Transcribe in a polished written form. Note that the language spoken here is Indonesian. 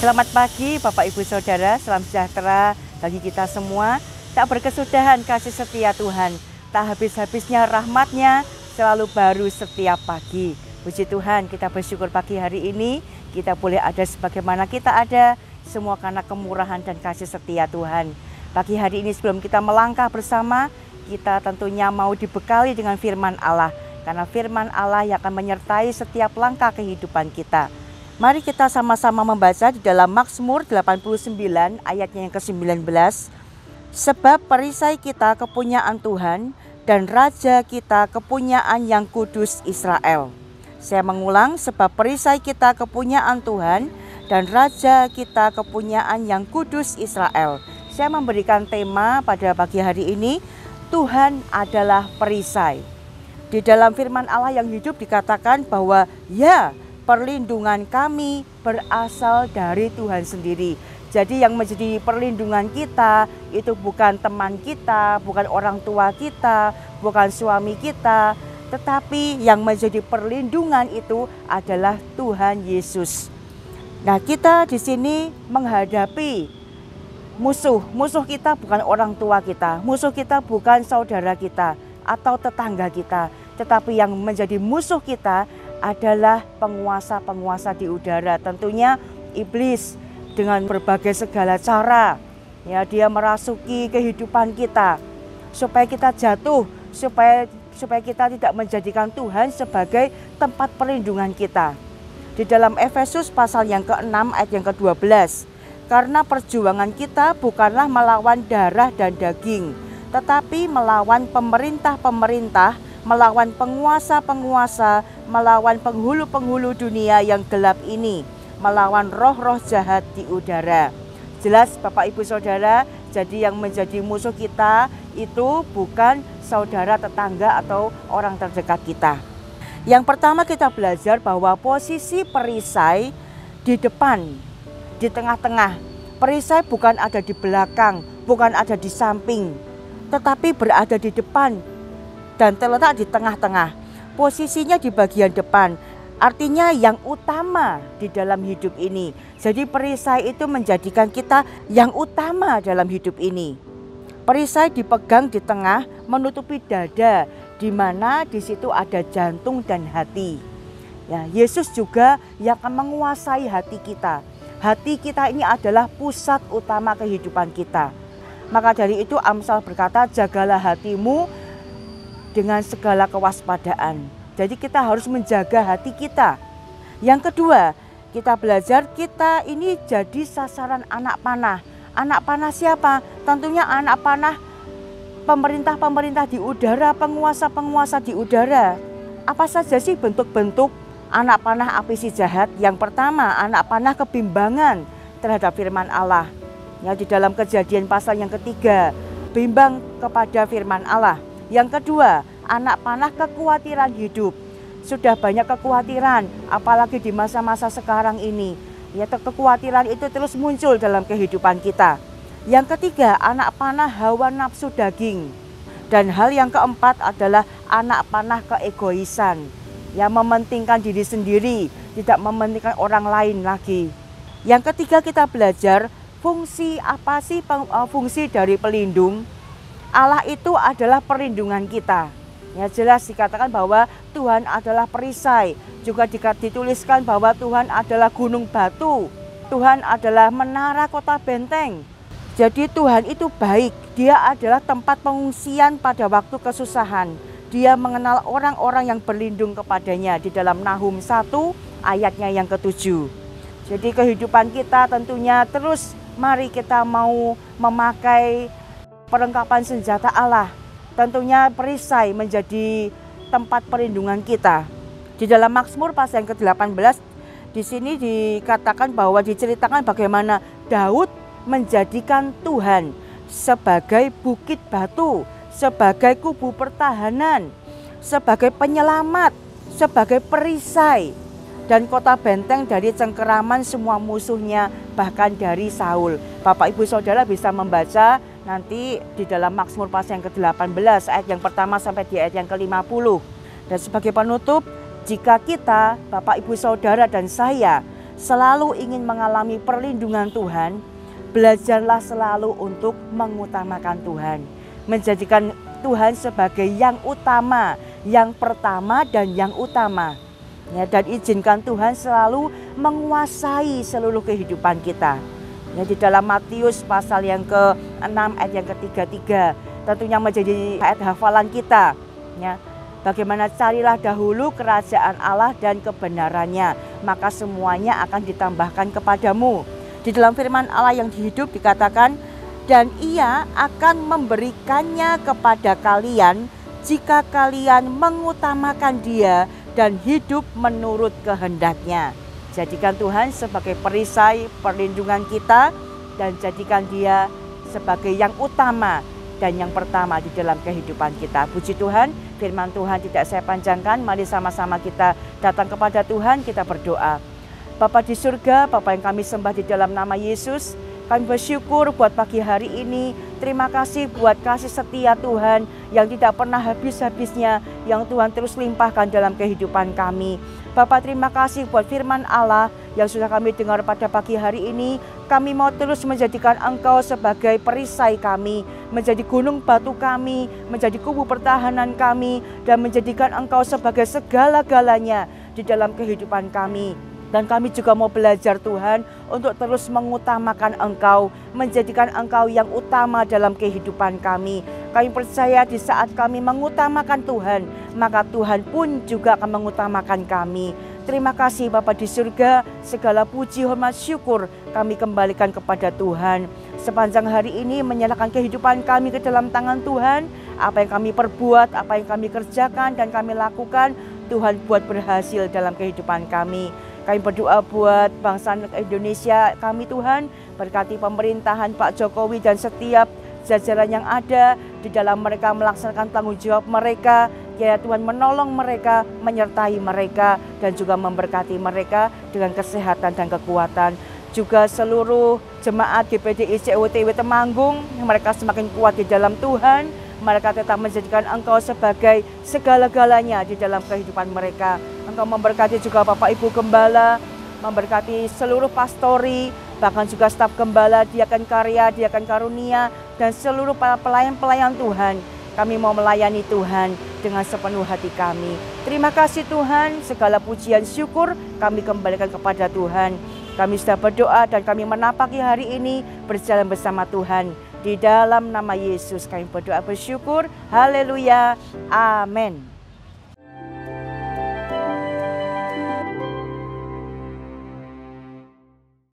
Selamat pagi Bapak Ibu Saudara, salam sejahtera bagi kita semua. Tak berkesudahan kasih setia Tuhan, tak habis-habisnya rahmat-Nya selalu baru setiap pagi. Puji Tuhan, kita bersyukur pagi hari ini kita boleh ada sebagaimana kita ada, semua karena kemurahan dan kasih setia Tuhan. Pagi hari ini sebelum kita melangkah bersama, kita tentunya mau dibekali dengan firman Allah. Karena firman Allah yang akan menyertai setiap langkah kehidupan kita. Mari kita sama-sama membaca di dalam Mazmur 89 ayatnya yang ke-19. Sebab perisai kita kepunyaan Tuhan dan Raja kita kepunyaan yang kudus Israel. Saya mengulang, sebab perisai kita kepunyaan Tuhan dan Raja kita kepunyaan yang kudus Israel. Saya memberikan tema pada pagi hari ini, Tuhan adalah perisai. Di dalam firman Allah yang hidup dikatakan bahwa ya, perlindungan kami berasal dari Tuhan sendiri. Jadi yang menjadi perlindungan kita itu bukan teman kita, bukan orang tua kita, bukan suami kita, tetapi yang menjadi perlindungan itu adalah Tuhan Yesus. Nah, kita di sini menghadapi musuh. Musuh kita bukan orang tua kita, musuh kita bukan saudara kita atau tetangga kita, tetapi yang menjadi musuh kita adalah penguasa-penguasa di udara. Tentunya iblis dengan berbagai segala cara, ya, dia merasuki kehidupan kita supaya kita jatuh, supaya kita tidak menjadikan Tuhan sebagai tempat perlindungan kita. Di dalam Efesus pasal yang ke-6 ayat yang ke-12, karena perjuangan kita bukanlah melawan darah dan daging, tetapi melawan pemerintah-pemerintah, melawan penguasa-penguasa, melawan penghulu-penghulu dunia yang gelap ini, melawan roh-roh jahat di udara. Jelas Bapak Ibu Saudara, jadi yang menjadi musuh kita itu bukan saudara, tetangga atau orang terdekat kita. Yang pertama kita belajar bahwa posisi perisai di depan, di tengah-tengah. Perisai bukan ada di belakang, bukan ada di samping, tetapi berada di depan dan terletak di tengah-tengah. Posisinya di bagian depan, artinya yang utama di dalam hidup ini. Jadi perisai itu menjadikan kita yang utama dalam hidup ini. Perisai dipegang di tengah, menutupi dada, di mana di situ ada jantung dan hati. Ya, Yesus juga yang akan menguasai hati kita. Hati kita ini adalah pusat utama kehidupan kita. Maka dari itu Amsal berkata, jagalah hatimu dengan segala kewaspadaan. Jadi kita harus menjaga hati kita. Yang kedua, kita belajar kita ini jadi sasaran anak panah. Anak panah siapa? Tentunya anak panah pemerintah-pemerintah di udara, penguasa-penguasa di udara. Apa saja sih bentuk-bentuk anak panah api si jahat? Yang pertama, anak panah kebimbangan terhadap firman Allah. Ya, di dalam Kejadian pasal yang ketiga, bimbang kepada firman Allah. Yang kedua, anak panah kekhawatiran hidup. Sudah banyak kekhawatiran, apalagi di masa-masa sekarang ini. Ya, kekhawatiran itu terus muncul dalam kehidupan kita. Yang ketiga, anak panah hawa nafsu daging. Dan hal yang keempat adalah anak panah keegoisan. Yang mementingkan diri sendiri, tidak mementingkan orang lain lagi. Yang ketiga kita belajar fungsi apa sih fungsi dari pelindung. Allah itu adalah perlindungan kita. Ya, jelas dikatakan bahwa Tuhan adalah perisai. Juga dituliskan bahwa Tuhan adalah gunung batu. Tuhan adalah menara kota benteng. Jadi Tuhan itu baik. Dia adalah tempat pengungsian pada waktu kesusahan. Dia mengenal orang-orang yang berlindung kepadanya di dalam Nahum 1 ayatnya yang ke-7. Jadi kehidupan kita tentunya terus mari kita mau memakai perlengkapan senjata Allah. Tentunya perisai menjadi tempat perlindungan kita. Di dalam Mazmur pasal yang ke-18 di sini dikatakan bahwa diceritakan bagaimana Daud menjadikan Tuhan sebagai bukit batu, sebagai kubu pertahanan, sebagai penyelamat, sebagai perisai dan kota benteng dari cengkeraman semua musuhnya, bahkan dari Saul. Bapak Ibu Saudara bisa membaca nanti di dalam Mazmur pasal yang ke-18 ayat yang pertama sampai di ayat yang ke-50. Dan sebagai penutup, jika kita, Bapak Ibu Saudara dan saya selalu ingin mengalami perlindungan Tuhan, belajarlah selalu untuk mengutamakan Tuhan. Menjadikan Tuhan sebagai yang utama, yang pertama dan yang utama. Ya, dan izinkan Tuhan selalu menguasai seluruh kehidupan kita. Ya, di dalam Matius pasal yang ke-6 ayat yang ke-33 tentunya menjadi ayat hafalan kita. Ya, bagaimana carilah dahulu kerajaan Allah dan kebenarannya, maka semuanya akan ditambahkan kepadamu. Di dalam firman Allah yang hidup dikatakan, dan Ia akan memberikannya kepada kalian jika kalian mengutamakan Dia dan hidup menurut kehendaknya. Jadikan Tuhan sebagai perisai perlindungan kita dan jadikan Dia sebagai yang utama dan yang pertama di dalam kehidupan kita. Puji Tuhan, firman Tuhan tidak saya panjangkan. Mari sama-sama kita datang kepada Tuhan, kita berdoa. Bapa di surga, Bapa yang kami sembah di dalam nama Yesus, kami bersyukur buat pagi hari ini. Terima kasih buat kasih setia Tuhan yang tidak pernah habis-habisnya, yang Tuhan terus limpahkan dalam kehidupan kami. Bapak, terima kasih buat firman Allah yang sudah kami dengar pada pagi hari ini. Kami mau terus menjadikan Engkau sebagai perisai kami, menjadi gunung batu kami, menjadi kubu pertahanan kami, dan menjadikan Engkau sebagai segala-galanya di dalam kehidupan kami. Dan kami juga mau belajar Tuhan untuk terus mengutamakan Engkau, menjadikan Engkau yang utama dalam kehidupan kami. Kami percaya di saat kami mengutamakan Tuhan, maka Tuhan pun juga akan mengutamakan kami. Terima kasih Bapa di surga, segala puji, hormat, syukur kami kembalikan kepada Tuhan. Sepanjang hari ini menyerahkan kehidupan kami ke dalam tangan Tuhan. Apa yang kami perbuat, apa yang kami kerjakan dan kami lakukan, Tuhan buat berhasil dalam kehidupan kami. Kami berdoa buat bangsa Indonesia kami Tuhan, berkati pemerintahan Pak Jokowi dan setiap jajaran yang ada di dalam mereka melaksanakan tanggung jawab mereka. Ya Tuhan, menolong mereka, menyertai mereka dan juga memberkati mereka dengan kesehatan dan kekuatan. Juga seluruh jemaat GPDI COTW Temanggung, mereka semakin kuat di dalam Tuhan. Mereka tetap menjadikan Engkau sebagai segala-galanya di dalam kehidupan mereka. Engkau memberkati juga Bapak Ibu Gembala, memberkati seluruh pastori, bahkan juga staf Gembala, Diaken Karya, Diaken Karunia, dan seluruh para pelayan-pelayan Tuhan. Kami mau melayani Tuhan dengan sepenuh hati kami. Terima kasih Tuhan, segala pujian syukur kami kembalikan kepada Tuhan. Kami sudah berdoa dan kami menapaki hari ini berjalan bersama Tuhan. Di dalam nama Yesus kami berdoa bersyukur. Haleluya. Amin.